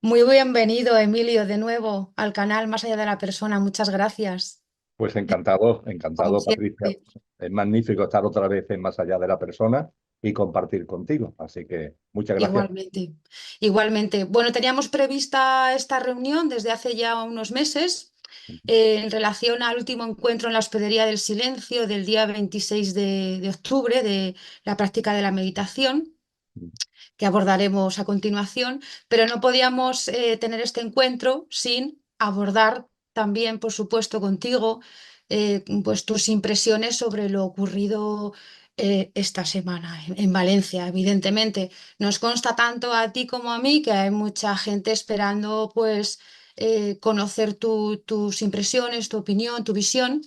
Muy bienvenido, Emilio, de nuevo al canal Más allá de la persona. Muchas gracias, Pues encantado, como encantado, Patricia. siempre. Es magnífico estar otra vez en Más allá de la persona y compartir contigo. Así que muchas gracias. Igualmente, igualmente. Bueno, teníamos prevista esta reunión desde hace ya unos meses en relación al último encuentro en la Hospedería del Silencio del día 26 de octubre de la práctica de la meditación, que abordaremos a continuación, pero no podíamos tener este encuentro sin abordar también, por supuesto, contigo, pues tus impresiones sobre lo ocurrido esta semana en Valencia. Evidentemente, nos consta tanto a ti como a mí que hay mucha gente esperando, pues, conocer tus impresiones, tu opinión, tu visión.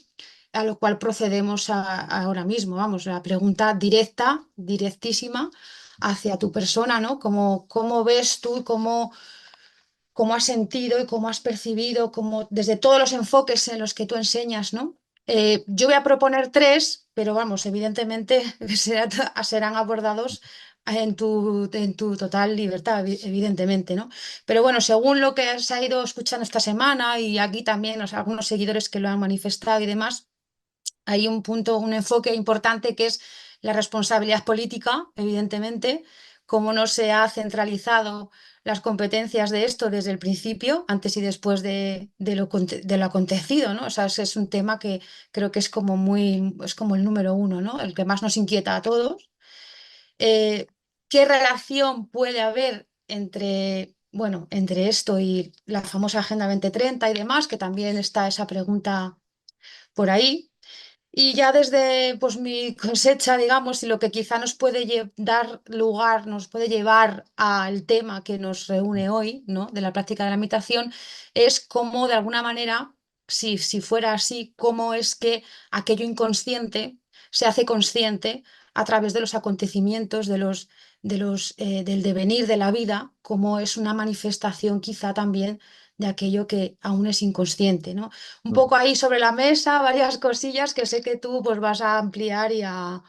A lo cual procedemos ahora mismo. Vamos, la pregunta directa, directísima hacia tu persona, ¿no? Cómo ves tú, cómo has sentido y cómo has percibido, desde todos los enfoques en los que tú enseñas, ¿no? Yo voy a proponer tres, pero vamos, evidentemente serán abordados en tu total libertad, evidentemente, ¿no? Pero bueno, según lo que se ha ido escuchando esta semana y aquí también algunos seguidores que lo han manifestado y demás, hay un punto, un enfoque importante que es la responsabilidad política, evidentemente, cómo no se ha centralizado las competencias de esto desde el principio, antes y después de lo acontecido, ¿no? O sea, ese es un tema que creo que es como el número uno, ¿no? El que más nos inquieta a todos. Eh, ¿Qué relación puede haber entre esto y la famosa Agenda 2030 y demás? Que también está esa pregunta por ahí. Y ya desde pues mi cosecha, digamos, y lo que quizá nos puede dar lugar, nos puede llevar al tema que nos reúne hoy, ¿no? De la práctica de la meditación, es cómo de alguna manera, si fuera así, cómo es que aquello inconsciente se hace consciente a través de los acontecimientos, del devenir de la vida, como es una manifestación quizá también de aquello que aún es inconsciente, ¿no? Un poco ahí sobre la mesa, varias cosillas que sé que tú pues vas a ampliar y a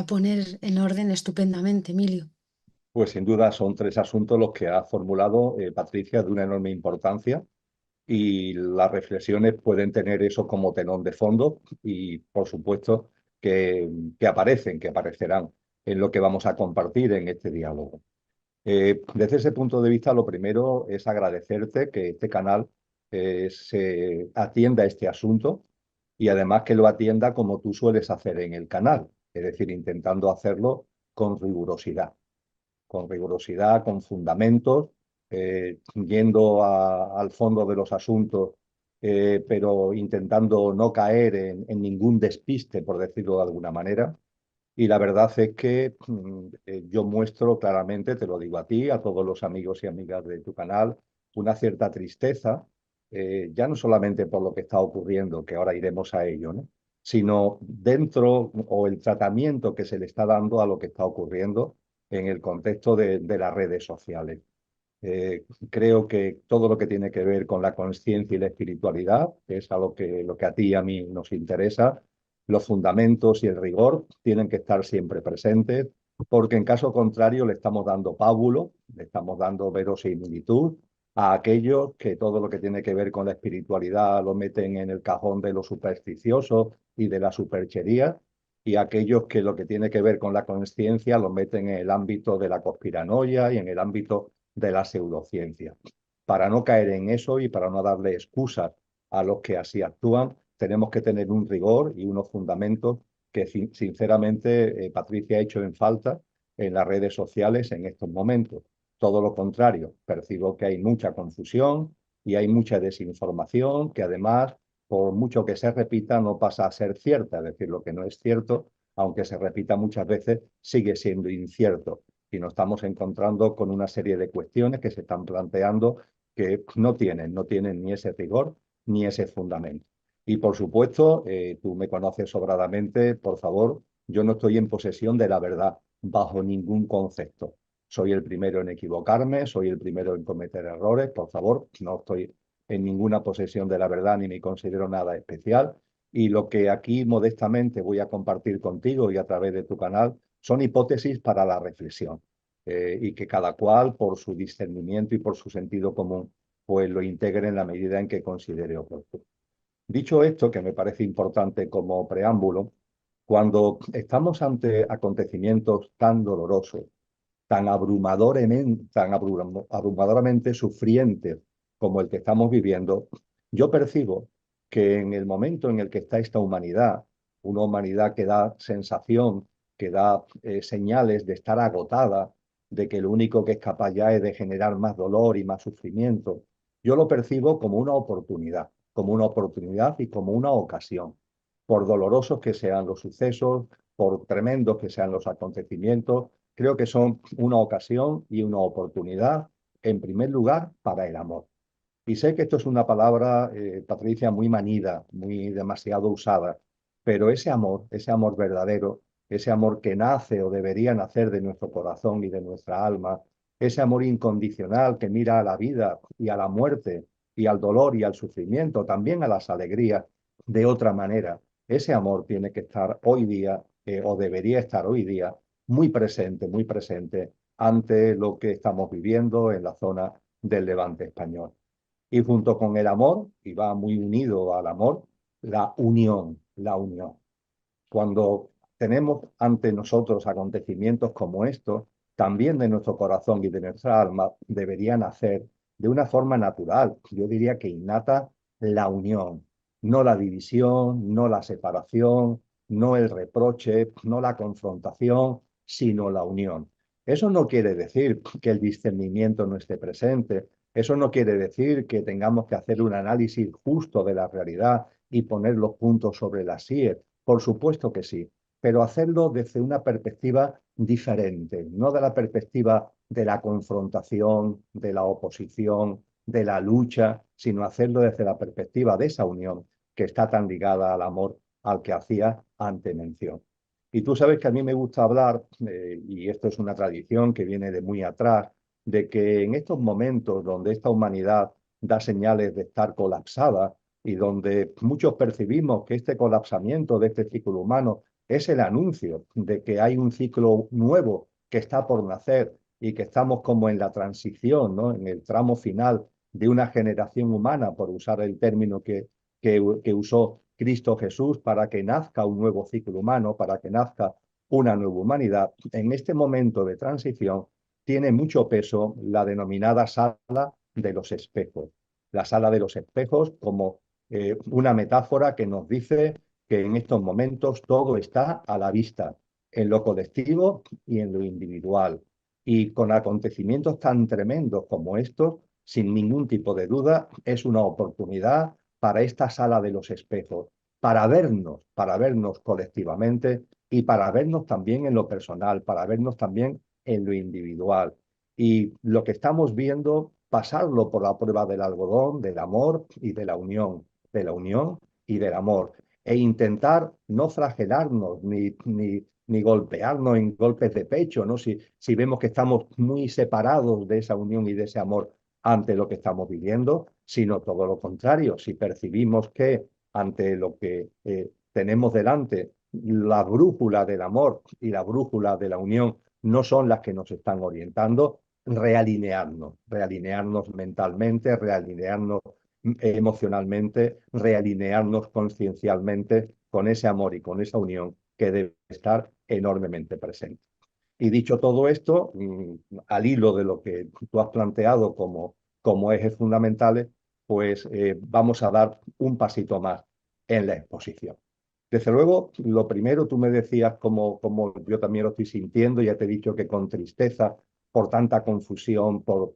poner en orden estupendamente, Emilio. Pues sin duda son tres asuntos los que ha formulado Patricia de una enorme importancia y las reflexiones pueden tener eso como telón de fondo y por supuesto que aparecerán en lo que vamos a compartir en este diálogo. Desde ese punto de vista, lo primero es agradecerte que este canal se atienda a este asunto y además que lo atienda como tú sueles hacer en el canal, es decir, intentando hacerlo con rigurosidad, con fundamentos, yendo al fondo de los asuntos, pero intentando no caer en ningún despiste, por decirlo de alguna manera. Y la verdad es que yo muestro claramente, te lo digo a ti, a todos los amigos y amigas de tu canal, una cierta tristeza, ya no solamente por lo que está ocurriendo, que ahora iremos a ello, ¿no? Sino dentro o el tratamiento que se le está dando a lo que está ocurriendo en el contexto de las redes sociales. Creo que todo lo que tiene que ver con la conciencia y la espiritualidad, que es lo que a ti y a mí nos interesa, los fundamentos y el rigor tienen que estar siempre presentes, porque en caso contrario le estamos dando pábulo, le estamos dando verosimilitud a aquellos que todo lo que tiene que ver con la espiritualidad lo meten en el cajón de lo supersticioso y de la superchería, y aquellos que lo que tiene que ver con la conciencia lo meten en el ámbito de la conspiranoia y en el ámbito de la pseudociencia. Para no caer en eso y para no darle excusas a los que así actúan, tenemos que tener un rigor y unos fundamentos que sinceramente Patricia ha hecho en falta en las redes sociales en estos momentos. Todo lo contrario, percibo que hay mucha confusión y hay mucha desinformación que además, por mucho que se repita, no pasa a ser cierta. Es decir, lo que no es cierto, aunque se repita muchas veces, sigue siendo incierto y nos estamos encontrando con una serie de cuestiones que se están planteando que no tienen ni ese rigor ni ese fundamento. Y por supuesto, tú me conoces sobradamente, por favor, yo no estoy en posesión de la verdad bajo ningún concepto. Soy el primero en equivocarme, soy el primero en cometer errores, por favor, no estoy en ninguna posesión de la verdad ni me considero nada especial. Y lo que aquí modestamente voy a compartir contigo y a través de tu canal son hipótesis para la reflexión. y que cada cual, por su discernimiento y por su sentido común, pues lo integre en la medida en que considere oportuno. Dicho esto, que me parece importante como preámbulo, cuando estamos ante acontecimientos tan dolorosos, tan abrumadoramente sufrientes como el que estamos viviendo, yo percibo que en el momento en el que está esta humanidad, una humanidad que da sensación, que da señales de estar agotada, de que lo único que es capaz ya es de generar más dolor y más sufrimiento, yo lo percibo como una oportunidad y como una ocasión. Por dolorosos que sean los sucesos, por tremendos que sean los acontecimientos, creo que son una ocasión y una oportunidad, en primer lugar, para el amor. Y sé que esto es una palabra, Patricia, muy manida, muy demasiado usada, pero ese amor verdadero, ese amor que nace o debería nacer de nuestro corazón y de nuestra alma, ese amor incondicional que mira a la vida y a la muerte y al dolor y al sufrimiento, también a las alegrías, de otra manera, ese amor tiene que estar hoy día, o debería estar hoy día, muy presente ante lo que estamos viviendo en la zona del Levante español. Y junto con el amor, y va muy unido al amor, la unión, la unión. Cuando tenemos ante nosotros acontecimientos como estos, también de nuestro corazón y de nuestra alma deberían hacer de una forma natural, yo diría que innata, la unión, no la división, no la separación, no el reproche, no la confrontación, sino la unión. Eso no quiere decir que el discernimiento no esté presente, eso no quiere decir que tengamos que hacer un análisis justo de la realidad y poner los puntos sobre las síes. Por supuesto que sí, pero hacerlo desde una perspectiva diferente, no de la perspectiva de la confrontación, de la oposición, de la lucha, sino hacerlo desde la perspectiva de esa unión que está tan ligada al amor al que hacía ante mención. Y tú sabes que a mí me gusta hablar, y esto es una tradición que viene de muy atrás, de que en estos momentos donde esta humanidad da señales de estar colapsada, y donde muchos percibimos que este colapsamiento de este ciclo humano es el anuncio de que hay un ciclo nuevo que está por nacer y que estamos como en la transición, ¿no? En el tramo final de una generación humana, por usar el término que usó Cristo Jesús, para que nazca un nuevo ciclo humano, para que nazca una nueva humanidad. En este momento de transición tiene mucho peso la denominada sala de los espejos. La sala de los espejos como una metáfora que nos dice que en estos momentos todo está a la vista, en lo colectivo y en lo individual. Y con acontecimientos tan tremendos como estos, sin ningún tipo de duda, es una oportunidad para esta sala de los espejos, para vernos colectivamente y para vernos también en lo personal, para vernos también en lo individual. Y lo que estamos viendo, pasarlo por la prueba del algodón, del amor y de la unión y del amor, e intentar no flagelarnos ni golpearnos en golpes de pecho, ¿no? Si vemos que estamos muy separados de esa unión y de ese amor ante lo que estamos viviendo, sino todo lo contrario, si percibimos que ante lo que tenemos delante, la brújula del amor y la brújula de la unión no son las que nos están orientando, realinearnos mentalmente, realinearnos emocionalmente, realinearnos conciencialmente con ese amor y con esa unión que debe estar enormemente presente. Y dicho todo esto, al hilo de lo que tú has planteado como ejes fundamentales, pues vamos a dar un pasito más en la exposición. Desde luego, lo primero, tú me decías como yo también lo estoy sintiendo, ya te he dicho que con tristeza, por tanta confusión, por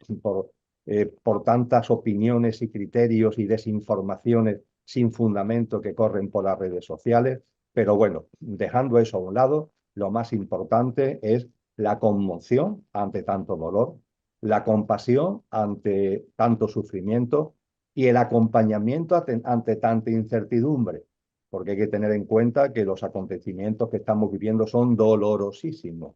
tantas opiniones y criterios y desinformaciones sin fundamento que corren por las redes sociales. Pero bueno, dejando eso a un lado, lo más importante es la conmoción ante tanto dolor, la compasión ante tanto sufrimiento y el acompañamiento ante tanta incertidumbre, porque hay que tener en cuenta que los acontecimientos que estamos viviendo son dolorosísimos.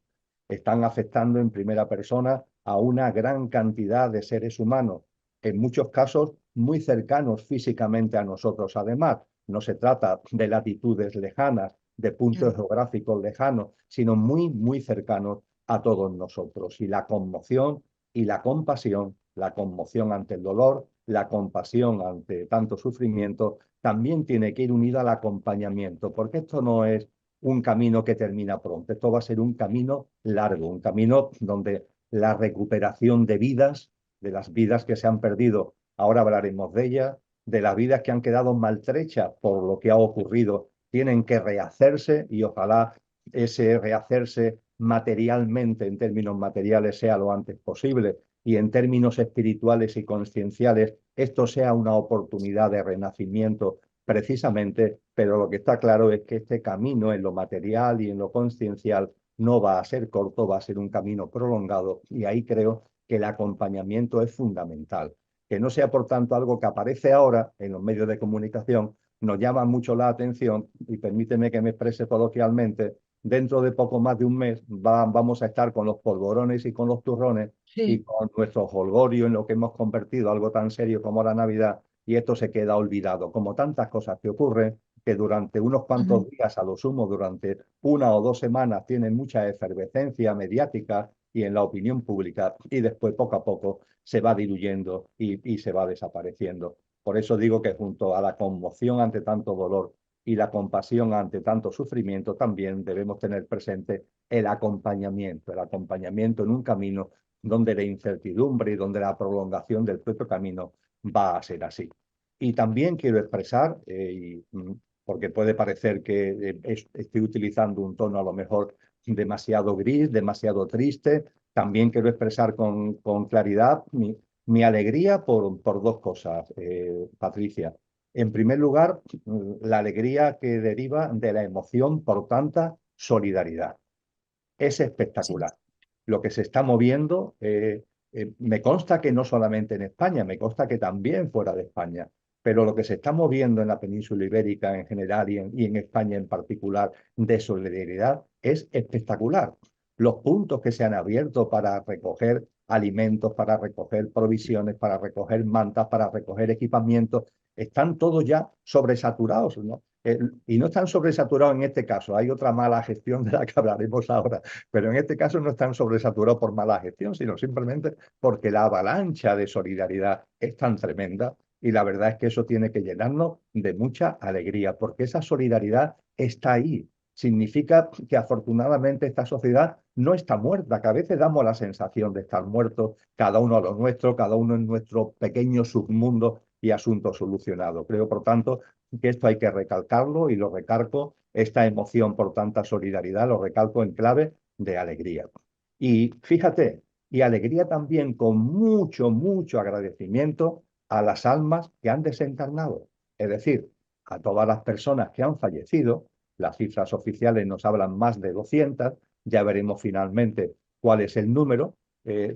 Están afectando en primera persona a una gran cantidad de seres humanos, en muchos casos muy cercanos físicamente a nosotros. Además, no se trata de latitudes lejanas, de puntos geográficos lejanos, sino muy cercanos a todos nosotros. Y la conmoción y la conmoción ante el dolor, la compasión ante tanto sufrimiento, también tiene que ir unida al acompañamiento, porque esto no es un camino que termina pronto, esto va a ser un camino largo, un camino donde la recuperación de vidas, de las vidas que se han perdido, ahora hablaremos de ellas, de las vidas que han quedado maltrechas por lo que ha ocurrido, tienen que rehacerse y ojalá ese rehacerse materialmente, en términos materiales, sea lo antes posible y en términos espirituales y conscienciales, esto sea una oportunidad de renacimiento precisamente, pero lo que está claro es que este camino en lo material y en lo consciencial no va a ser corto, va a ser un camino prolongado y ahí creo que el acompañamiento es fundamental. Que no sea, por tanto, algo que aparece ahora en los medios de comunicación, nos llama mucho la atención y permíteme que me exprese coloquialmente, dentro de poco más de un mes vamos a estar con los polvorones y con los turrones y Sí. con nuestro jolgorio en lo que hemos convertido algo tan serio como la Navidad y esto se queda olvidado, como tantas cosas que ocurren que durante unos cuantos Ujú. días, a lo sumo durante 1 o 2 semanas, tienen mucha efervescencia mediática y en la opinión pública y después poco a poco se va diluyendo y se va desapareciendo. Por eso digo que junto a la conmoción ante tanto dolor y la compasión ante tanto sufrimiento, también debemos tener presente el acompañamiento en un camino donde la incertidumbre y donde la prolongación del propio camino va a ser así. Y también quiero expresar, porque puede parecer que estoy utilizando un tono a lo mejor demasiado gris, demasiado triste, también quiero expresar con claridad mi alegría por dos cosas, Patricia. En primer lugar, la alegría que deriva de la emoción por tanta solidaridad. Es Sí. espectacular. Lo que se está moviendo, me consta que no solamente en España, me consta que también fuera de España, pero lo que se está moviendo en la península ibérica en general y en España en particular de solidaridad es espectacular. Los puntos que se han abierto para recoger alimentos, para recoger provisiones, para recoger mantas, para recoger equipamientos, están todos ya sobresaturados, ¿no? Y no están sobresaturados en este caso, hay otra mala gestión de la que hablaremos ahora, pero en este caso no están sobresaturados por mala gestión, sino simplemente porque la avalancha de solidaridad es tan tremenda y la verdad es que eso tiene que llenarnos de mucha alegría, porque esa solidaridad está ahí. Significa que afortunadamente esta sociedad no está muerta, que a veces damos la sensación de estar muertos, cada uno a lo nuestro, cada uno en nuestro pequeño submundo y asunto solucionado. Creo, por tanto, que esto hay que recalcarlo y lo recalco, esta emoción por tanta solidaridad, lo recalco en clave de alegría. Y fíjate, y alegría también con mucho, mucho agradecimiento a las almas que han desencarnado, es decir, a todas las personas que han fallecido, las cifras oficiales nos hablan más de 200, ya veremos finalmente cuál es el número,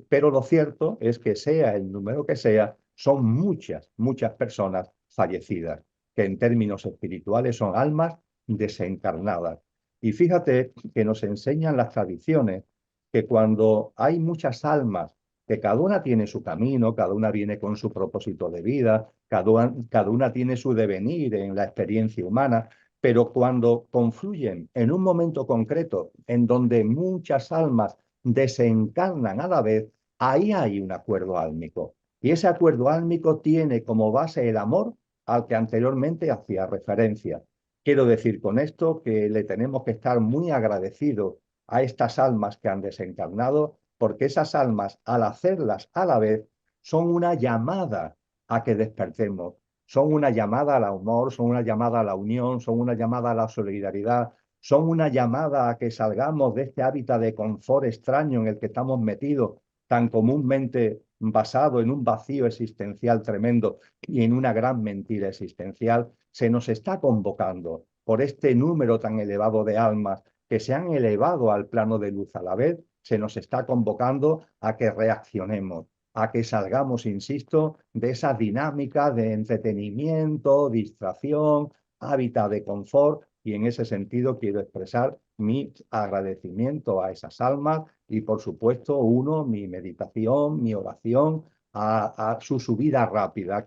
pero lo cierto es que sea el número que sea, son muchas, muchas personas fallecidas que en términos espirituales son almas desencarnadas. Y fíjate que nos enseñan las tradiciones que cuando hay muchas almas, que cada una tiene su camino, cada una viene con su propósito de vida, cada una tiene su devenir en la experiencia humana, pero cuando confluyen en un momento concreto en donde muchas almas desencarnan a la vez, ahí hay un acuerdo álmico. Y ese acuerdo álmico tiene como base el amor al que anteriormente hacía referencia. Quiero decir con esto que le tenemos que estar muy agradecidos a estas almas que han desencarnado, porque esas almas, al hacerlas a la vez, son una llamada a que despertemos, son una llamada al amor, son una llamada a la unión, son una llamada a la solidaridad, son una llamada a que salgamos de este hábitat de confort extraño en el que estamos metidos, tan comúnmente basado en un vacío existencial tremendo y en una gran mentira existencial, se nos está convocando por este número tan elevado de almas que se han elevado al plano de luz a la vez, se nos está convocando a que reaccionemos, a que salgamos, insisto, de esa dinámica de entretenimiento, distracción, hábitat de confort, y en ese sentido quiero expresar mi agradecimiento a esas almas y, por supuesto, mi meditación, mi oración a su subida rápida,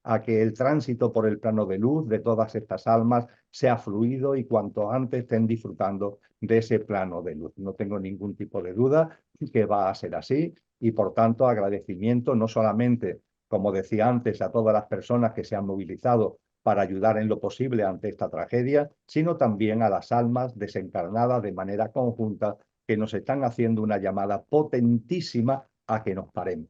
a que el tránsito por el plano de luz de todas estas almas sea fluido y cuanto antes estén disfrutando de ese plano de luz. No tengo ningún tipo de duda que va a ser así y por tanto agradecimiento no solamente, como decía antes, a todas las personas que se han movilizado para ayudar en lo posible ante esta tragedia, sino también a las almas desencarnadas de manera conjunta que nos están haciendo una llamada potentísima a que nos paremos.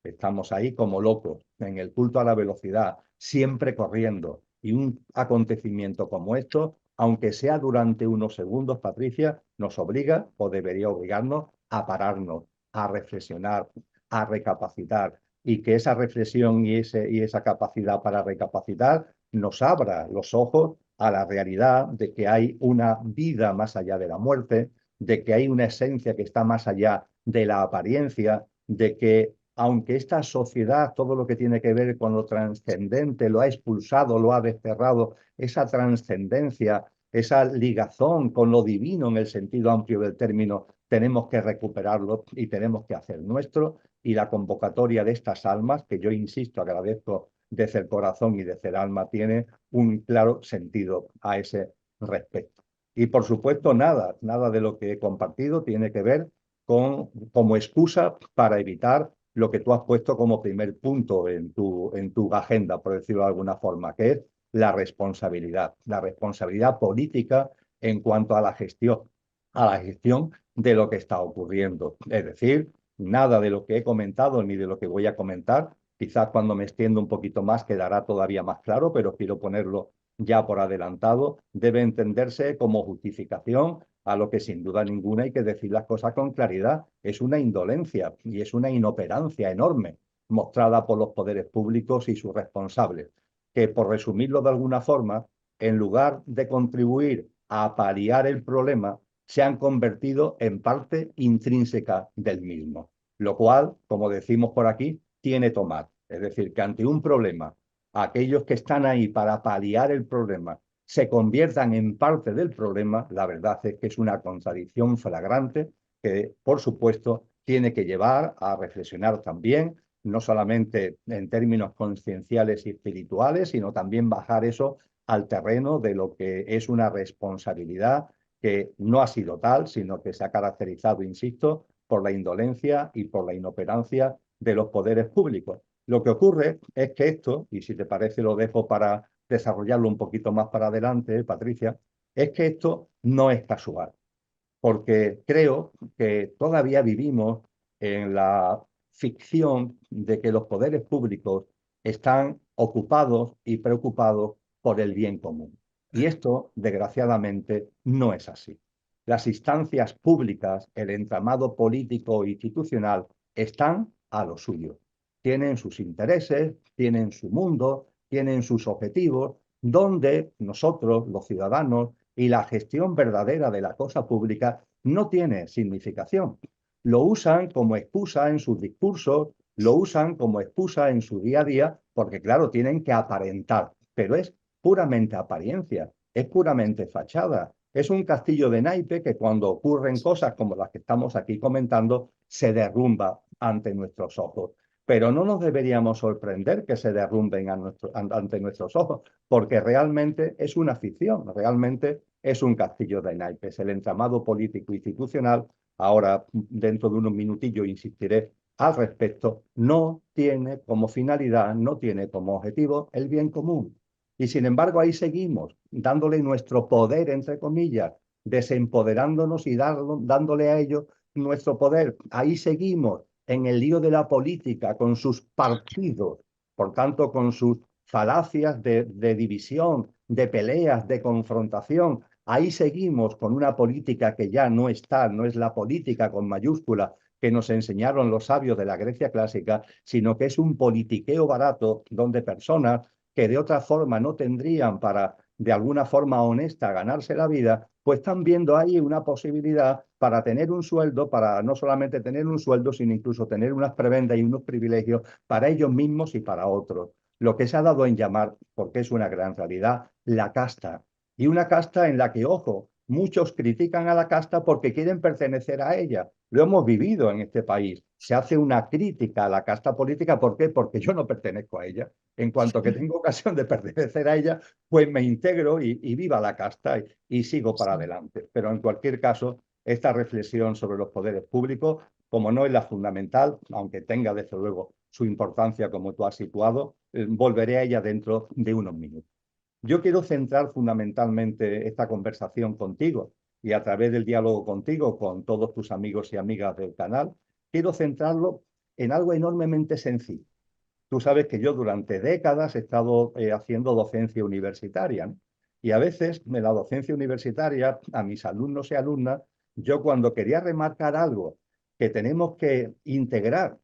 Estamos ahí como locos, en el culto a la velocidad, siempre corriendo. Y un acontecimiento como esto, aunque sea durante unos segundos, Patricia, nos obliga o debería obligarnos a pararnos, a reflexionar, a recapacitar. Y que esa reflexión y esa capacidad para recapacitar nos abra los ojos a la realidad de que hay una vida más allá de la muerte, de que hay una esencia que está más allá de la apariencia, de que aunque esta sociedad, todo lo que tiene que ver con lo trascendente, lo ha expulsado, lo ha desterrado, esa trascendencia, esa ligazón con lo divino en el sentido amplio del término, tenemos que recuperarlo y tenemos que hacer nuestro. Y la convocatoria de estas almas, que yo insisto, agradezco desde el corazón y desde el alma, tiene un claro sentido a ese respecto. Y por supuesto, nada de lo que he compartido tiene que ver como excusa para evitar lo que tú has puesto como primer punto en tu agenda, por decirlo de alguna forma, que es la responsabilidad política en cuanto a la gestión de lo que está ocurriendo. Es decir, nada de lo que he comentado ni de lo que voy a comentar, quizás cuando me extiendo un poquito más quedará todavía más claro, pero quiero ponerlo ya por adelantado, debe entenderse como justificación a lo que sin duda ninguna hay que decir las cosas con claridad. Es una indolencia y es una inoperancia enorme mostrada por los poderes públicos y sus responsables, que por resumirlo de alguna forma, en lugar de contribuir a paliar el problema, se han convertido en parte intrínseca del mismo, lo cual, como decimos por aquí, tiene tomar. Es decir, que ante un problema, aquellos que están ahí para paliar el problema se conviertan en parte del problema, la verdad es que es una contradicción flagrante que, por supuesto, tiene que llevar a reflexionar también, no solamente en términos conscienciales y espirituales, sino también bajar eso al terreno de lo que es una responsabilidad que no ha sido tal, sino que se ha caracterizado, insisto, por la indolencia y por la inoperancia de los poderes públicos. Lo que ocurre es que esto, y si te parece lo dejo para desarrollarlo un poquito más para adelante, Patricia, es que esto no es casual, porque creo que todavía vivimos en la ficción de que los poderes públicos están ocupados y preocupados por el bien común. Y esto, desgraciadamente, no es así. Las instancias públicas, el entramado político e institucional, están a lo suyo. Tienen sus intereses, tienen su mundo, tienen sus objetivos, donde nosotros, los ciudadanos, y la gestión verdadera de la cosa pública no tiene significación. Lo usan como excusa en sus discursos, lo usan como excusa en su día a día, porque claro, tienen que aparentar, pero es puramente apariencia, es puramente fachada. Es un castillo de naipe que cuando ocurren cosas como las que estamos aquí comentando, se derrumba ante nuestros ojos. Pero no nos deberíamos sorprender que se derrumben ante nuestros ojos, porque realmente es una ficción, realmente es un castillo de naipes. El entramado político institucional, ahora dentro de unos minutillos insistiré al respecto, no tiene como finalidad, no tiene como objetivo el bien común. Y sin embargo ahí seguimos, dándole nuestro poder, entre comillas, desempoderándonos y dándole a ellos nuestro poder. Ahí seguimos en el lío de la política, con sus partidos, por tanto, con sus falacias de división, de peleas, de confrontación. Ahí seguimos con una política que ya no está, no es la política con mayúscula que nos enseñaron los sabios de la Grecia clásica, sino que es un politiqueo barato donde personas que de otra forma no tendrían para, de alguna forma honesta, ganarse la vida, pues están viendo ahí una posibilidad para tener un sueldo, para no solamente tener un sueldo, sino incluso tener unas prebendas y unos privilegios para ellos mismos y para otros. Lo que se ha dado en llamar, porque es una gran realidad, la casta. Y una casta en la que, ojo, muchos critican a la casta porque quieren pertenecer a ella. Lo hemos vivido en este país. se hace una crítica a la casta política. ¿Por qué? Porque yo no pertenezco a ella. En cuanto que tengo ocasión de pertenecer a ella, pues me integro y viva la casta y sigo para Sí. adelante. Pero en cualquier caso, esta reflexión sobre los poderes públicos, como no es la fundamental, aunque tenga desde luego su importancia como tú has situado, volveré a ella dentro de unos minutos. Yo quiero centrar fundamentalmente esta conversación contigo y a través del diálogo contigo, con todos tus amigos y amigas del canal, quiero centrarlo en algo enormemente sencillo. Tú sabes que yo durante décadas he estado haciendo docencia universitaria, ¿no? Y a veces en la docencia universitaria, a mis alumnos y alumnas, yo cuando quería remarcar algo que tenemos que integrar,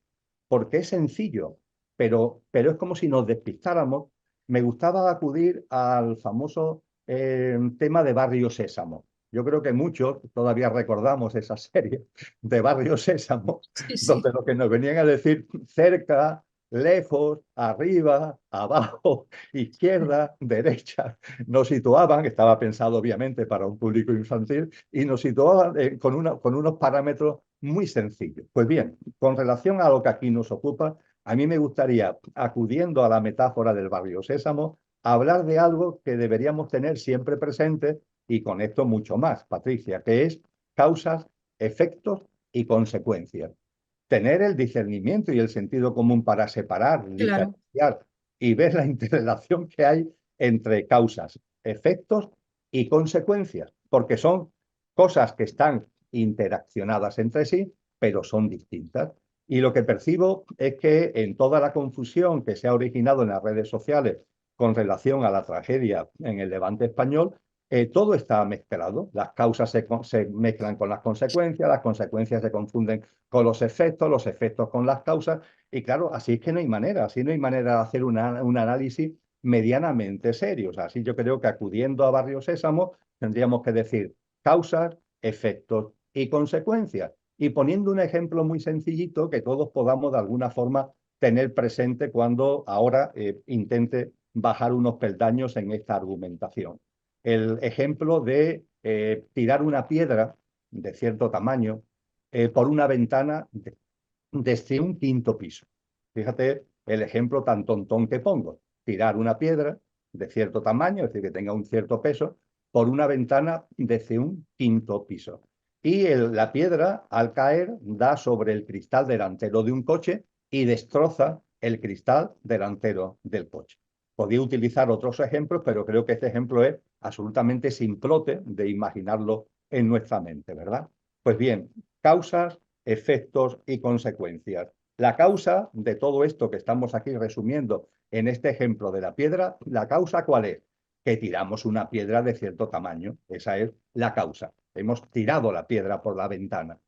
porque es sencillo, pero es como si nos despistáramos, me gustaba acudir al famoso tema de Barrio Sésamo. Yo creo que muchos todavía recordamos esa serie de Barrio Sésamo, Sí, donde sí. lo que nos venían a decir cerca, lejos, arriba, abajo, izquierda, derecha, nos situaban, estaba pensado obviamente para un público infantil, y nos situaban con unos parámetros muy sencillos. Pues bien, con relación a lo que aquí nos ocupa, a mí me gustaría, acudiendo a la metáfora del Barrio Sésamo, hablar de algo que deberíamos tener siempre presente y con esto mucho más, Patricia, que es causas, efectos y consecuencias. Tener el discernimiento y el sentido común para separar, Claro, diferenciar y ver la interrelación que hay entre causas, efectos y consecuencias, porque son cosas que están interaccionadas entre sí, pero son distintas. Y lo que percibo es que en toda la confusión que se ha originado en las redes sociales con relación a la tragedia en el Levante español, todo está mezclado. Las causas se mezclan con las consecuencias se confunden con los efectos con las causas. Y claro, así es que no hay manera, así no hay manera de hacer un análisis medianamente serio. O sea, así yo creo que acudiendo a Barrio Sésamo tendríamos que decir causas, efectos y consecuencias. Y poniendo un ejemplo muy sencillito que todos podamos de alguna forma tener presente cuando ahora intente bajar unos peldaños en esta argumentación. El ejemplo de tirar una piedra de cierto tamaño por una ventana desde un quinto piso. Fíjate el ejemplo tan tontón que pongo. Tirar una piedra de cierto tamaño, es decir, que tenga un cierto peso, por una ventana desde un quinto piso. Y la piedra, al caer, da sobre el cristal delantero de un coche y destroza el cristal delantero del coche. Podía utilizar otros ejemplos, pero creo que este ejemplo es absolutamente simplote de imaginarlo en nuestra mente, ¿verdad? Pues bien, causas, efectos y consecuencias. La causa de todo esto que estamos aquí resumiendo en este ejemplo de la piedra, ¿la causa cuál es? Que tiramos una piedra de cierto tamaño. Esa es la causa. Hemos tirado la piedra por la ventana.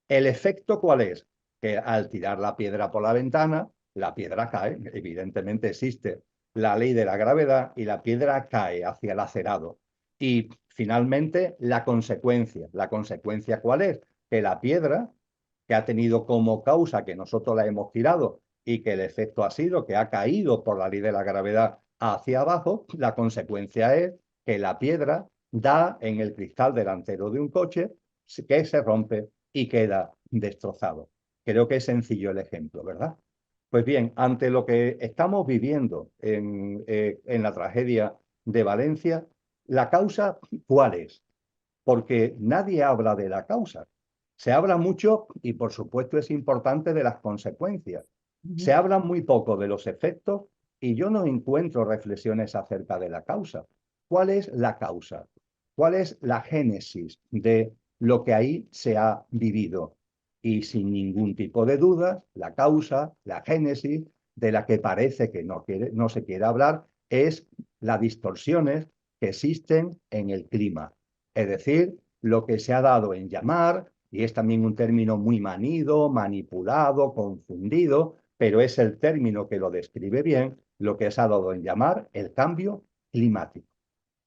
¿El efecto cuál es? Que al tirar la piedra por la piedra cae. Evidentemente existe la ley de la gravedad y la piedra cae hacia el acerado. Y finalmente la consecuencia. ¿La consecuencia cuál es? Que la piedra, que ha tenido como causa que nosotros la hemos tirado y que el efecto ha sido que ha caído por la ley de la gravedad hacia abajo, la consecuencia es que la piedra da en el cristal delantero de un coche que se rompe y queda destrozado. Creo que es sencillo el ejemplo, ¿verdad? Pues bien, ante lo que estamos viviendo en la tragedia de Valencia, ¿la causa cuál es? Porque nadie habla de la causa. Se habla mucho, y por supuesto es importante, de las consecuencias. Se ujú, habla muy poco de los efectos y yo no encuentro reflexiones acerca de la causa. ¿Cuál es la causa? ¿Cuál es la génesis de lo que ahí se ha vivido? Y sin ningún tipo de duda, la causa, la génesis de la que parece que no se quiere hablar es las distorsiones que existen en el clima. Es decir, lo que se ha dado en llamar, y es también un término muy manido, manipulado, confundido, pero es el término que lo describe bien, lo que se ha dado en llamar el cambio climático.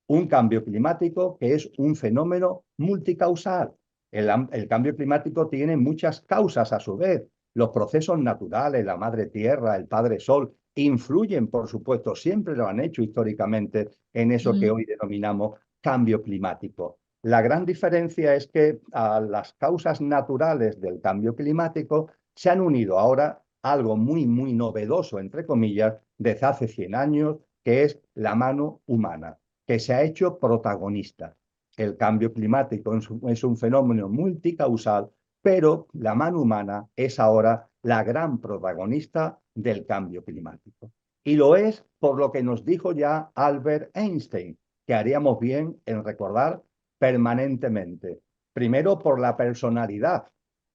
Un cambio climático que es un fenómeno multicausal. El cambio climático tiene muchas causas a su vez. Los procesos naturales, la madre tierra, el padre sol, influyen, por supuesto, siempre lo han hecho históricamente en eso que ujú. hoy denominamos cambio climático. La gran diferencia es que a las causas naturales del cambio climático se han unido ahora a algo muy, muy novedoso, entre comillas, desde hace 100 años, que es la mano humana, que se ha hecho protagonista. El cambio climático es un fenómeno multicausal, pero la mano humana es ahora la gran protagonista del cambio climático. Y lo es por lo que nos dijo ya Albert Einstein, que haríamos bien en recordar permanentemente. Primero, por la personalidad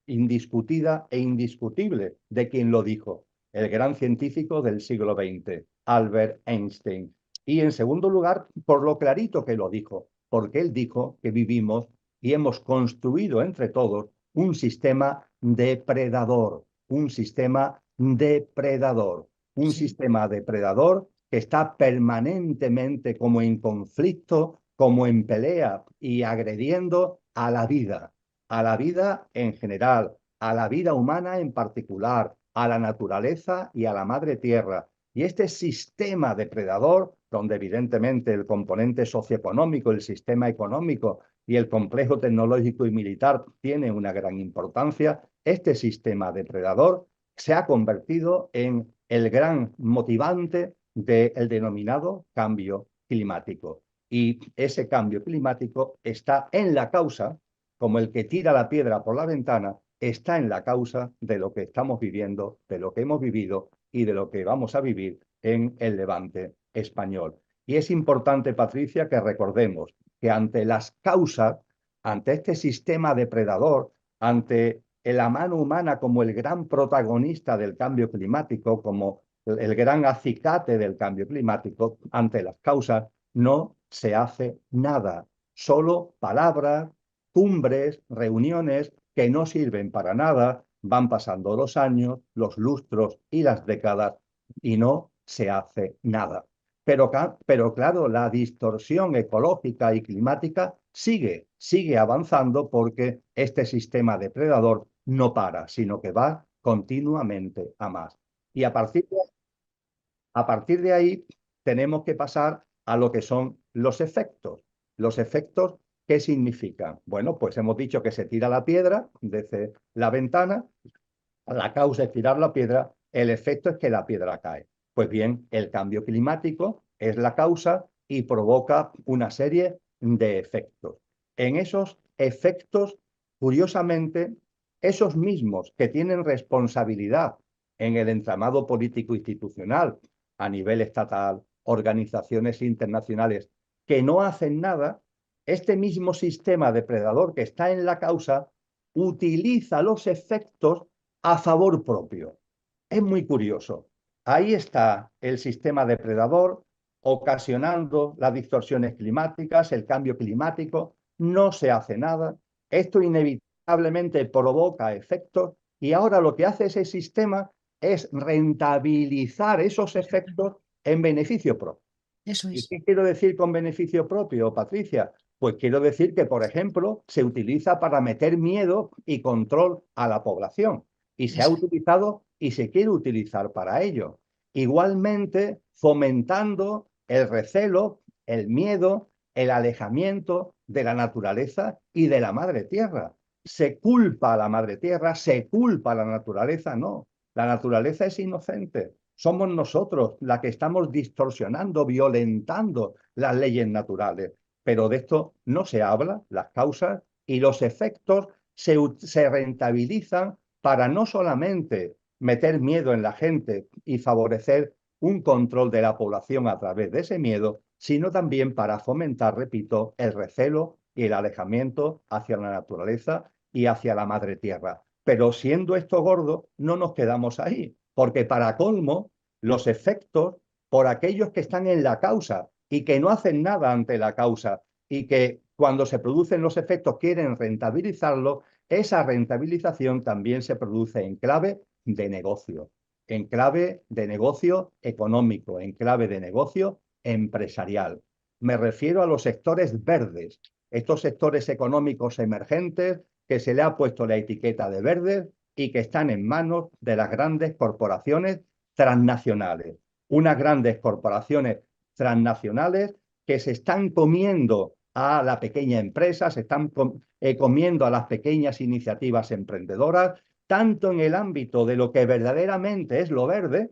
indiscutida e indiscutible de quien lo dijo, el gran científico del siglo XX, Albert Einstein. Y en segundo lugar, por lo clarito que lo dijo, porque él dijo que vivimos y hemos construido entre todos un sistema depredador, un sistema depredador, un Sí, sistema depredador que está permanentemente como en conflicto, como en pelea y agrediendo a la vida en general, a la vida humana en particular, a la naturaleza y a la madre tierra. Y este sistema depredador, donde evidentemente el componente socioeconómico, el sistema económico y el complejo tecnológico y militar tiene una gran importancia, este sistema depredador se ha convertido en el gran motivante del denominado cambio climático. Y ese cambio climático está en la causa, como el que tira la piedra por la ventana, está en la causa de lo que estamos viviendo, de lo que hemos vivido y de lo que vamos a vivir en el Levante español. Y es importante, Patricia, que recordemos que ante las causas, ante este sistema depredador, ante la mano humana como el gran protagonista del cambio climático, como el gran acicate del cambio climático, ante las causas no se hace nada, solo palabras, cumbres, reuniones que no sirven para nada, van pasando los años, los lustros y las décadas y no se hace nada. Pero claro, la distorsión ecológica y climática sigue avanzando porque este sistema depredador no para, sino que va continuamente a más. Y a partir de ahí tenemos que pasar a lo que son los efectos. Los efectos, ¿qué significan? Bueno, pues hemos dicho que se tira la piedra desde la ventana, la causa es tirar la piedra, el efecto es que la piedra cae. Pues bien, el cambio climático es la causa y provoca una serie de efectos. En esos efectos, curiosamente, esos mismos que tienen responsabilidad en el entramado político institucional a nivel estatal, organizaciones internacionales que no hacen nada, este mismo sistema depredador que está en la causa utiliza los efectos a favor propio. Es muy curioso. Ahí está el sistema depredador ocasionando las distorsiones climáticas, el cambio climático, no se hace nada. Esto inevitablemente provoca efectos y ahora lo que hace ese sistema es rentabilizar esos efectos en beneficio propio. eso ¿Y es. qué quiero decir con beneficio propio, Patricia? Pues quiero decir que, por ejemplo, se utiliza para meter miedo y control a la población. Y se ha Eso. utilizado y se quiere utilizar para ello. Igualmente, fomentando el recelo, el miedo, el alejamiento de la naturaleza y de la madre tierra. Se culpa a la madre tierra, se culpa a la naturaleza, no. La naturaleza es inocente. Somos nosotros la que estamos distorsionando, violentando las leyes naturales. Pero de esto no se habla, las causas y los efectos se rentabilizan para no solamente meter miedo en la gente y favorecer un control de la población a través de ese miedo, sino también para fomentar, repito, el recelo y el alejamiento hacia la naturaleza y hacia la madre tierra. Pero siendo esto gordo, no nos quedamos ahí, porque para colmo, los efectos por aquellos que están en la causa y que no hacen nada ante la causa y que cuando se producen los efectos quieren rentabilizarlo, esa rentabilización también se produce en clave de negocio, en clave de negocio económico, en clave de negocio empresarial. Me refiero a los sectores verdes, estos sectores económicos emergentes que se le ha puesto la etiqueta de verdes y que están en manos de las grandes corporaciones transnacionales. Unas grandes corporaciones transnacionales que se están comiendo a la pequeña empresa, se están comiendo a las pequeñas iniciativas emprendedoras, tanto en el ámbito de lo que verdaderamente es lo verde,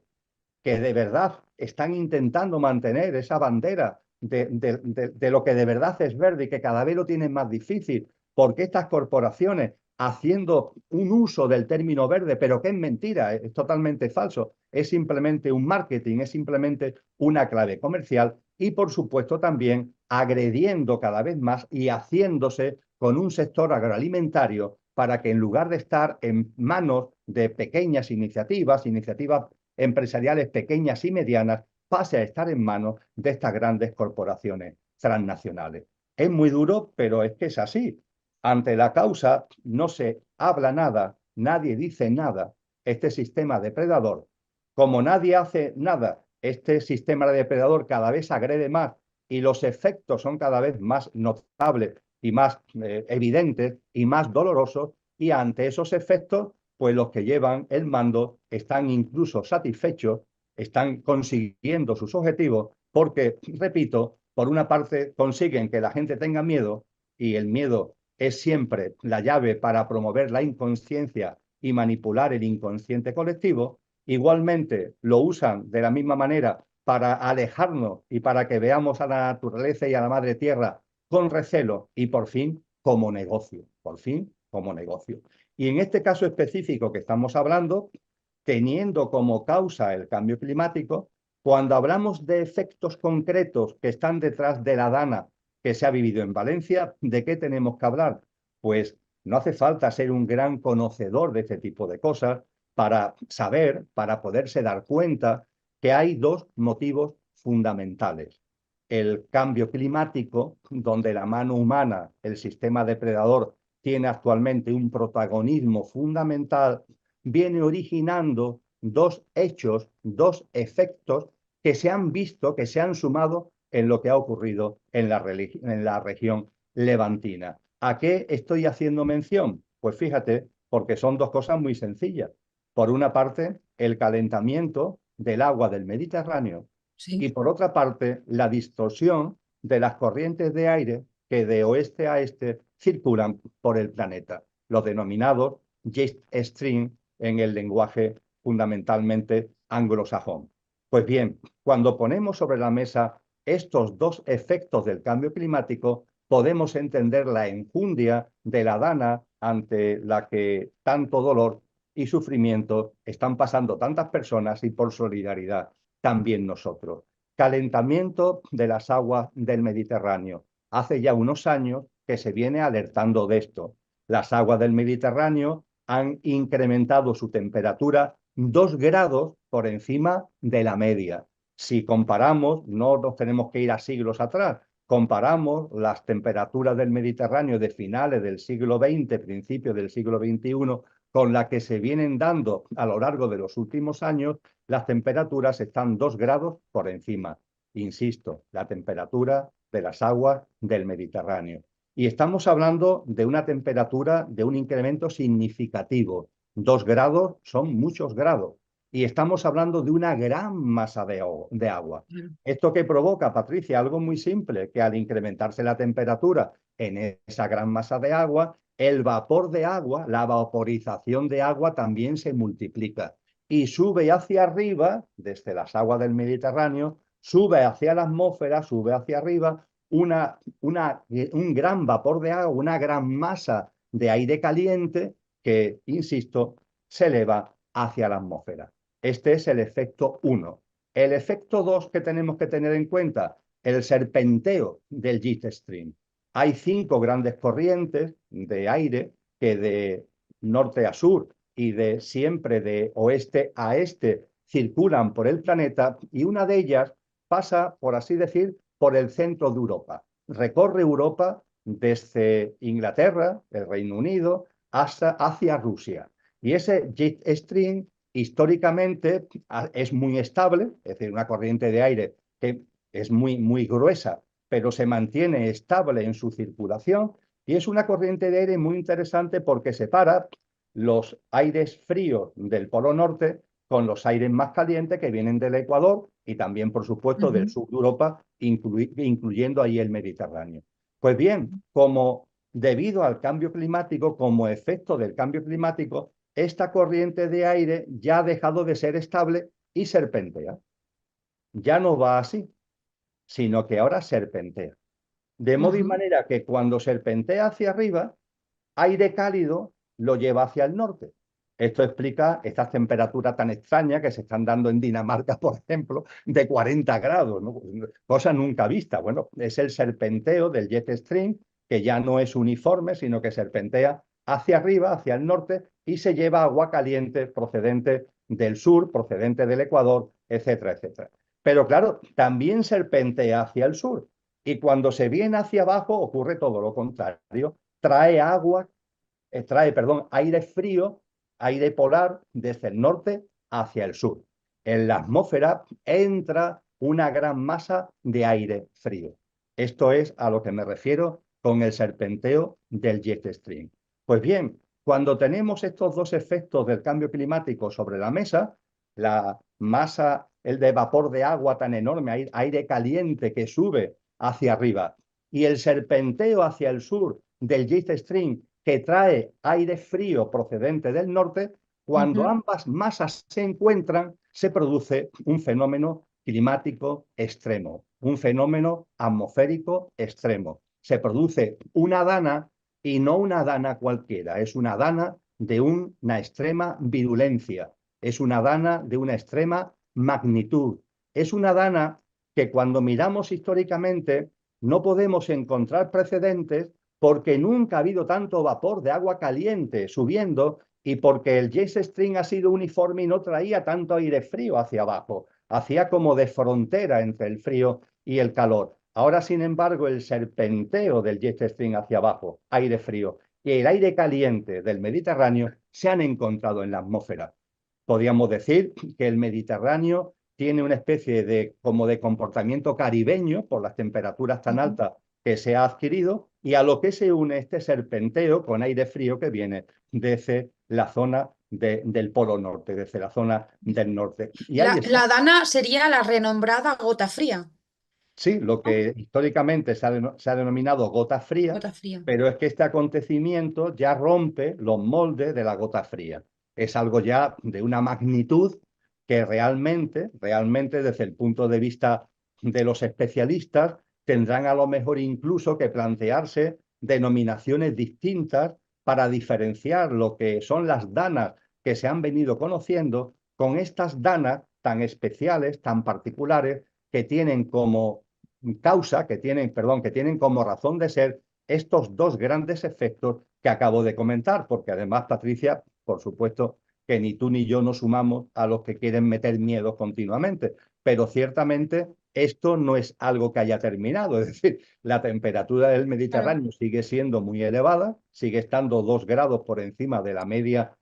que de verdad están intentando mantener esa bandera de lo que de verdad es verde y que cada vez lo tienen más difícil, porque estas corporaciones, haciendo un uso del término verde, pero que es mentira, es totalmente falso, es simplemente un marketing, es simplemente una clave comercial y, por supuesto, también agrediendo cada vez más y haciéndose con un sector agroalimentario para que en lugar de estar en manos de pequeñas iniciativas empresariales pequeñas y medianas, pase a estar en manos de estas grandes corporaciones transnacionales. Es muy duro, pero es que es así. Ante la causa no se habla nada, nadie dice nada. Este sistema depredador, como nadie hace nada, este sistema depredador cada vez agrede más y los efectos son cada vez más notables y más evidentes y más dolorosos, y ante esos efectos pues los que llevan el mando están incluso satisfechos, están consiguiendo sus objetivos, porque, repito, por una parte consiguen que la gente tenga miedo, y el miedo es siempre la llave para promover la inconsciencia y manipular el inconsciente colectivo. Igualmente lo usan de la misma manera para alejarnos y para que veamos a la naturaleza y a la madre tierra con recelo y por fin como negocio, por fin como negocio. Y en este caso específico que estamos hablando, teniendo como causa el cambio climático, cuando hablamos de efectos concretos que están detrás de la dana que se ha vivido en Valencia, ¿de qué tenemos que hablar? Pues no hace falta ser un gran conocedor de este tipo de cosas para saber, para poderse dar cuenta que hay dos motivos fundamentales. El cambio climático, donde la mano humana, el sistema depredador, tiene actualmente un protagonismo fundamental, viene originando dos hechos, dos efectos que se han visto, que se han sumado en lo que ha ocurrido en la región levantina. ¿A qué estoy haciendo mención? Pues fíjate, porque son dos cosas muy sencillas. Por una parte, el calentamiento del agua del Mediterráneo y Sí. por otra parte, la distorsión de las corrientes de aire que de oeste a este circulan por el planeta, los denominados jet stream en el lenguaje fundamentalmente anglosajón. Pues bien, cuando ponemos sobre la mesa estos dos efectos del cambio climático, podemos entender la enjundia de la dana ante la que tanto dolor y sufrimiento están pasando tantas personas y por solidaridad también nosotros. Calentamiento de las aguas del Mediterráneo. Hace ya unos años que se viene alertando de esto. Las aguas del Mediterráneo han incrementado su temperatura 2 grados por encima de la media. Si comparamos, no nos tenemos que ir a siglos atrás, comparamos las temperaturas del Mediterráneo de finales del siglo XX, principios del siglo XXI, con la que se vienen dando a lo largo de los últimos años, las temperaturas están 2 grados por encima. Insisto, la temperatura de las aguas del Mediterráneo. Y estamos hablando de una temperatura, de un incremento significativo. 2 grados son muchos grados. Y estamos hablando de una gran masa de agua. ¿Esto qué provoca, Patricia? Algo muy simple, que al incrementarse la temperatura en esa gran masa de agua, el vapor de agua, la vaporización de agua también se multiplica y sube hacia arriba, desde las aguas del Mediterráneo, sube hacia la atmósfera, sube hacia arriba un gran vapor de agua, una gran masa de aire caliente que, insisto, se eleva hacia la atmósfera. Este es el efecto 1. El efecto 2 que tenemos que tener en cuenta, el serpenteo del jet stream. Hay 5 grandes corrientes de aire que de norte a sur y de siempre de oeste a este circulan por el planeta, y una de ellas pasa, por así decir, por el centro de Europa. Recorre Europa desde Inglaterra, el Reino Unido, hacia Rusia. Y ese jet stream históricamente es muy estable, es decir, una corriente de aire que es muy gruesa, pero se mantiene estable en su circulación, y es una corriente de aire muy interesante porque separa los aires fríos del Polo Norte con los aires más calientes que vienen del Ecuador y también, por supuesto, del sur de Europa, incluyendo ahí el Mediterráneo. Pues bien, como debido al cambio climático, como efecto del cambio climático, esta corriente de aire ya ha dejado de ser estable y serpentea. Ya no va así, sino que ahora serpentea. De modo y manera que cuando serpentea hacia arriba, aire cálido lo lleva hacia el norte. Esto explica estas temperaturas tan extrañas que se están dando en Dinamarca, por ejemplo, de 40 grados, ¿no? Cosa nunca vista. Bueno, es el serpenteo del jet stream, que ya no es uniforme, sino que serpentea hacia arriba, hacia el norte, y se lleva agua caliente procedente del sur, procedente del Ecuador, etcétera, etcétera. Pero claro, también serpentea hacia el sur. Y cuando se viene hacia abajo ocurre todo lo contrario. Trae agua, aire frío, aire polar desde el norte hacia el sur. En la atmósfera entra una gran masa de aire frío. Esto es a lo que me refiero con el serpenteo del jet stream. Pues bien, cuando tenemos estos dos efectos del cambio climático sobre la mesa, la masa, el de vapor de agua tan enorme, aire caliente que sube hacia arriba, y el serpenteo hacia el sur del jet stream que trae aire frío procedente del norte, cuando ambas masas se encuentran, se produce un fenómeno climático extremo, un fenómeno atmosférico extremo. Se produce una dana y no una dana cualquiera, es una dana de una extrema virulencia, es una dana de una extrema magnitud, es una dana que cuando miramos históricamente no podemos encontrar precedentes porque nunca ha habido tanto vapor de agua caliente subiendo y porque el jet stream ha sido uniforme y no traía tanto aire frío hacia abajo, hacía como de frontera entre el frío y el calor. Ahora, sin embargo, el serpenteo del jet stream hacia abajo, aire frío, y el aire caliente del Mediterráneo se han encontrado en la atmósfera. Podríamos decir que el Mediterráneo tiene una especie de, como de comportamiento caribeño por las temperaturas tan altas que se ha adquirido, y a lo que se une este serpenteo con aire frío que viene desde la zona del Polo Norte, desde la zona del norte. Y ahí está. La dana sería la renombrada gota fría, Sí, lo ¿no? que históricamente se ha denominado gota fría, Gota fría. pero es que este acontecimiento ya rompe los moldes de la gota fría. Es algo ya de una magnitud que realmente desde el punto de vista de los especialistas, tendrán a lo mejor incluso que plantearse denominaciones distintas para diferenciar lo que son las danas que se han venido conociendo con estas danas tan especiales, tan particulares, que tienen como que tienen como razón de ser estos dos grandes efectos que acabo de comentar, porque además, Patricia, por supuesto que ni tú ni yo nos sumamos a los que quieren meter miedo continuamente, pero ciertamente esto no es algo que haya terminado, es decir, la temperatura del Claro. Mediterráneo sigue siendo muy elevada, sigue estando 2 grados por encima de la media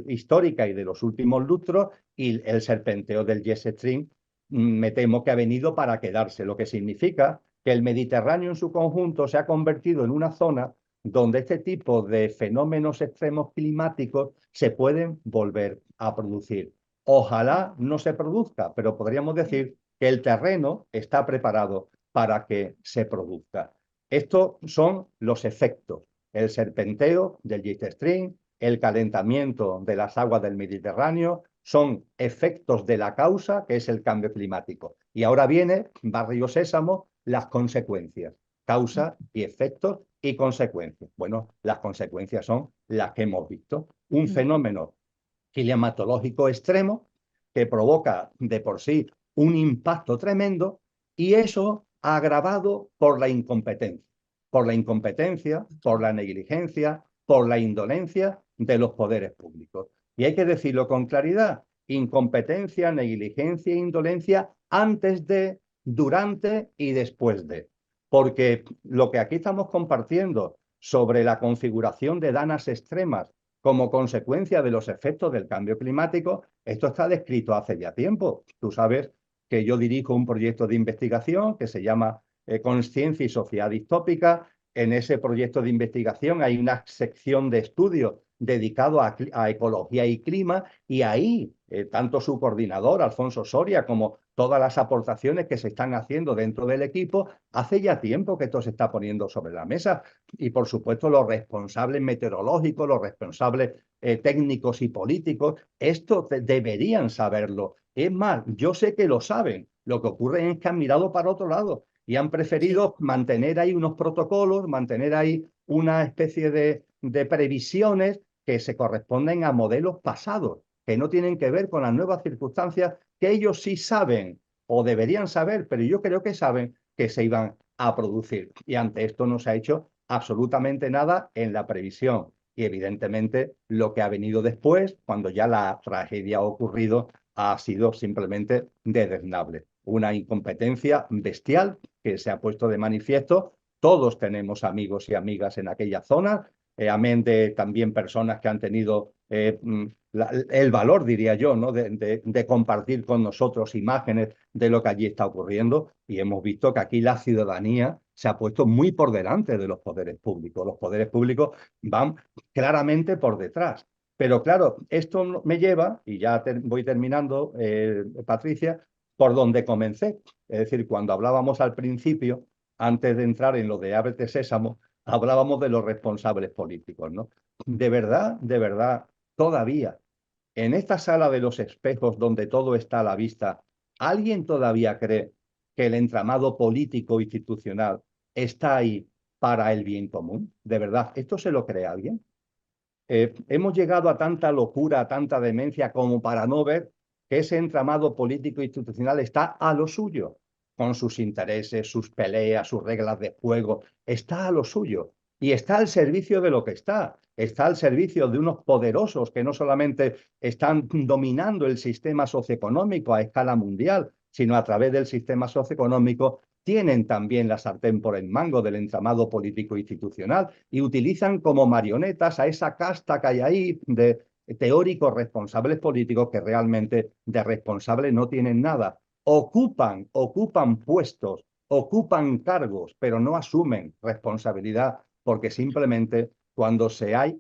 histórica y de los últimos lustros, y el serpenteo del jet stream me temo que ha venido para quedarse, lo que significa que el Mediterráneo en su conjunto se ha convertido en una zona donde este tipo de fenómenos extremos climáticos se pueden volver a producir. Ojalá no se produzca, pero podríamos decir que el terreno está preparado para que se produzca. Estos son los efectos: el serpenteo del jet stream, el calentamiento de las aguas del Mediterráneo, son efectos de la causa, que es el cambio climático. Y ahora viene, Barrio Sésamo, las consecuencias. Causa y efectos y consecuencias. Bueno, las consecuencias son las que hemos visto. Un fenómeno climatológico extremo que provoca de por sí un impacto tremendo, y eso agravado por la incompetencia. Por la incompetencia, por la negligencia, por la indolencia de los poderes públicos. Y hay que decirlo con claridad: incompetencia, negligencia e indolencia antes de, durante y después de. Porque lo que aquí estamos compartiendo sobre la configuración de danas extremas como consecuencia de los efectos del cambio climático, esto está descrito hace ya tiempo. Tú sabes que yo dirijo un proyecto de investigación que se llama Consciencia y Sociedad Distópica. En ese proyecto de investigación hay una sección de estudio dedicado a ecología y clima, y ahí tanto su coordinador, Alfonso Soria, como todas las aportaciones que se están haciendo dentro del equipo, hace ya tiempo que esto se está poniendo sobre la mesa. Y por supuesto los responsables meteorológicos, los responsables técnicos y políticos, esto deberían saberlo. Es más, yo sé que lo saben. Lo que ocurre es que han mirado para otro lado y han Sí, preferido mantener ahí unos protocolos, mantener ahí una especie de previsiones que se corresponden a modelos pasados, que no tienen que ver con las nuevas circunstancias que ellos sí saben o deberían saber, pero yo creo que saben que se iban a producir. Y ante esto no se ha hecho absolutamente nada en la previsión. Y evidentemente lo que ha venido después, cuando ya la tragedia ha ocurrido, ha sido simplemente desdeñable. Una incompetencia bestial que se ha puesto de manifiesto. Todos tenemos amigos y amigas en aquella zona, amén de también personas que han tenido el valor, diría yo, ¿no? de compartir con nosotros imágenes de lo que allí está ocurriendo, y hemos visto que aquí la ciudadanía se ha puesto muy por delante de los poderes públicos. Los poderes públicos van claramente por detrás. Pero claro, esto me lleva, y ya voy terminando, Patricia, por donde comencé. Es decir, cuando hablábamos al principio, antes de entrar en lo de Ábrete Sésamo, hablábamos de los responsables políticos, ¿no? De verdad, todavía, en esta sala de los espejos donde todo está a la vista, ¿alguien todavía cree que el entramado político institucional está ahí para el bien común? ¿De verdad? ¿Esto se lo cree alguien? Hemos llegado a tanta locura, a tanta demencia como para no ver que ese entramado político institucional está a lo suyo, con sus intereses, sus peleas, sus reglas de juego, está a lo suyo y está al servicio de lo que está al servicio de unos poderosos que no solamente están dominando el sistema socioeconómico a escala mundial, sino a través del sistema socioeconómico tienen también la sartén por el mango del entramado político institucional y utilizan como marionetas a esa casta que hay ahí de teóricos responsables políticos que realmente de responsables no tienen nada. Ocupan puestos, ocupan cargos, pero no asumen responsabilidad porque simplemente cuando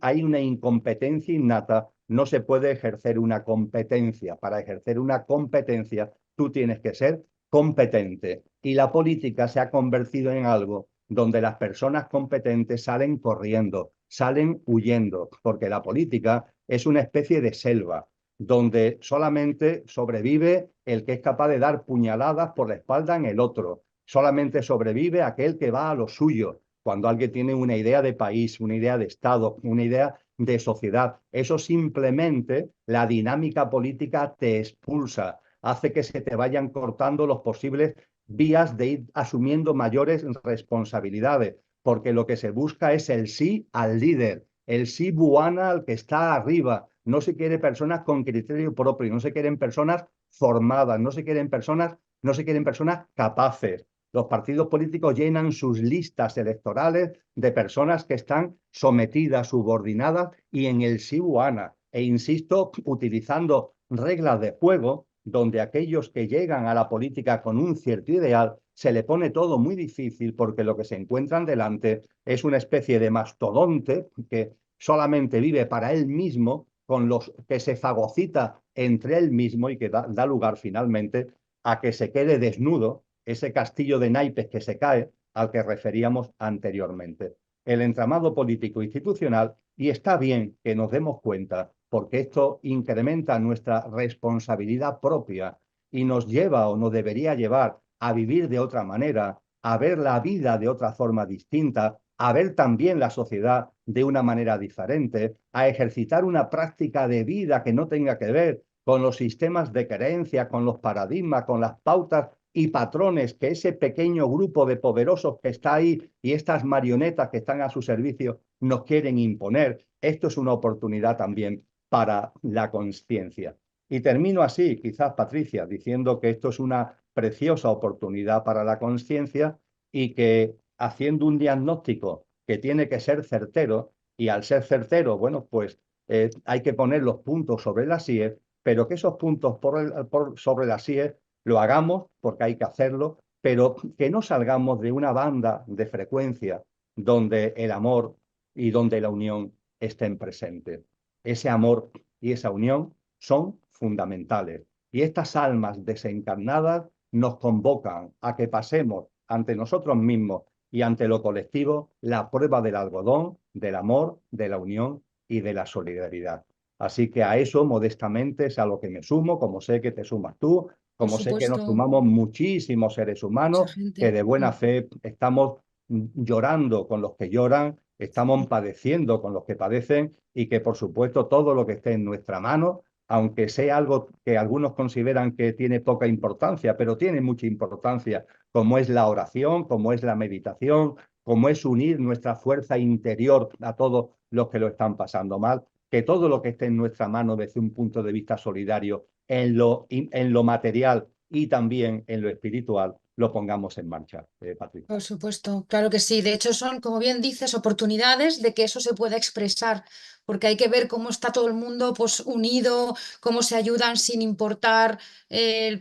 hay una incompetencia innata, no se puede ejercer una competencia. Para ejercer una competencia, tú tienes que ser competente. Y la política se ha convertido en algo donde las personas competentes salen corriendo, salen huyendo, porque la política es una especie de selva donde solamente sobrevive el que es capaz de dar puñaladas por la espalda en el otro. Solamente sobrevive aquel que va a lo suyo. Cuando alguien tiene una idea de país, una idea de Estado, una idea de sociedad, eso simplemente la dinámica política te expulsa, hace que se te vayan cortando los posibles vías de ir asumiendo mayores responsabilidades, porque lo que se busca es el sí al líder, el sí buana al que está arriba. No se quiere personas con criterio propio, no se quieren personas formadas, no se quieren personas capaces. Los partidos políticos llenan sus listas electorales de personas que están sometidas, subordinadas y en el sí buana. E insisto, utilizando reglas de juego donde aquellos que llegan a la política con un cierto ideal se le pone todo muy difícil porque lo que se encuentran delante es una especie de mastodonte que solamente vive para él mismo, con los que se fagocita entre él mismo y que da lugar finalmente a que se quede desnudo ese castillo de naipes que se cae al que referíamos anteriormente. El entramado político institucional, y está bien que nos demos cuenta porque esto incrementa nuestra responsabilidad propia y nos lleva o nos debería llevar a vivir de otra manera, a ver la vida de otra forma distinta, a ver también la sociedad de una manera diferente, a ejercitar una práctica de vida que no tenga que ver con los sistemas de creencia, con los paradigmas, con las pautas y patrones que ese pequeño grupo de poderosos que está ahí y estas marionetas que están a su servicio nos quieren imponer. Esto es una oportunidad también para la conciencia. Y termino así, quizás, Patricia, diciendo que esto es una preciosa oportunidad para la conciencia y que haciendo un diagnóstico que tiene que ser certero, y al ser certero, bueno, pues hay que poner los puntos sobre las IES, pero que esos puntos sobre las IES lo hagamos porque hay que hacerlo, pero que no salgamos de una banda de frecuencia donde el amor y donde la unión estén presentes. Ese amor y esa unión son fundamentales. Y estas almas desencarnadas nos convocan a que pasemos ante nosotros mismos y ante lo colectivo la prueba del algodón, del amor, de la unión y de la solidaridad. Así que a eso, modestamente, es a lo que me sumo, como sé que te sumas tú, Por como sé que nos supuesto, sumamos muchísimos seres mucha humanos que gente. de buena fe estamos llorando con los que lloran, estamos padeciendo con los que padecen y que, por supuesto, todo lo que esté en nuestra mano, aunque sea algo que algunos consideran que tiene poca importancia, pero tiene mucha importancia, como es la oración, como es la meditación, como es unir nuestra fuerza interior a todos los que lo están pasando mal, que todo lo que esté en nuestra mano desde un punto de vista solidario en lo material y también en lo espiritual, lo pongamos en marcha, Patricia. Por supuesto, claro que sí. De hecho, son, como bien dices, oportunidades de que eso se pueda expresar, porque hay que ver cómo está todo el mundo pues, unido, cómo se ayudan sin importar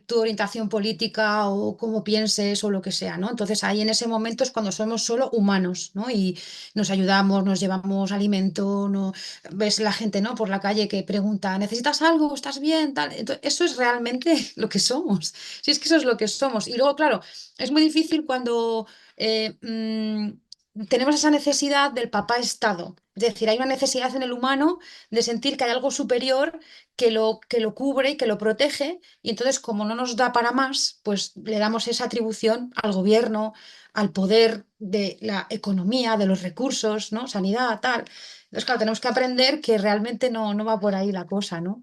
tu orientación política o cómo pienses o lo que sea, ¿no? Entonces, ahí en ese momento es cuando somos solo humanos, ¿no? Y nos ayudamos, nos llevamos alimento, no ves la gente, ¿no? Por la calle que pregunta, ¿necesitas algo? ¿Estás bien? Tal. Entonces, eso es realmente lo que somos. Si es que eso es lo que somos. Y luego, claro, es muy difícil cuando tenemos esa necesidad del papá Estado. Es decir, hay una necesidad en el humano de sentir que hay algo superior que lo cubre y que lo protege, y entonces, como no nos da para más, pues le damos esa atribución al gobierno, al poder de la economía, de los recursos, ¿no? Sanidad, tal. Entonces, claro, tenemos que aprender que realmente no va por ahí la cosa, ¿no?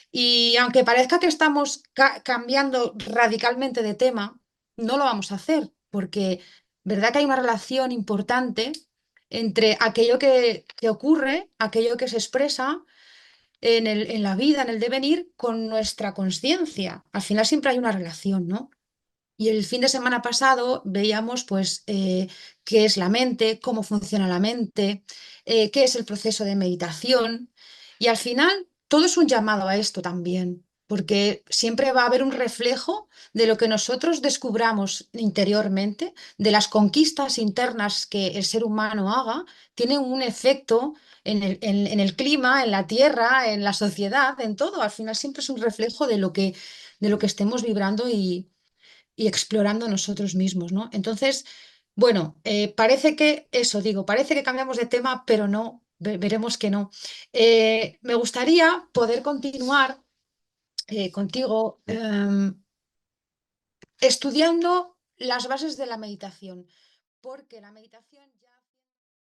Y aunque parezca que estamos cambiando radicalmente de tema, no lo vamos a hacer, porque verdad que hay una relación importante entre aquello que ocurre, aquello que se expresa en la vida, en el devenir, con nuestra conciencia. Al final siempre hay una relación, ¿no? Y el fin de semana pasado veíamos pues qué es la mente, cómo funciona la mente, qué es el proceso de meditación. Y al final todo es un llamado a esto también, porque siempre va a haber un reflejo de lo que nosotros descubramos interiormente, de las conquistas internas que el ser humano haga, tiene un efecto en el clima, en la tierra, en la sociedad, en todo. Al final siempre es un reflejo de lo que estemos vibrando y explorando nosotros mismos, ¿no? Entonces, bueno, parece que eso digo, parece que cambiamos de tema, pero no, veremos que no. Me gustaría poder continuar contigo estudiando las bases de la meditación, porque la meditación ya...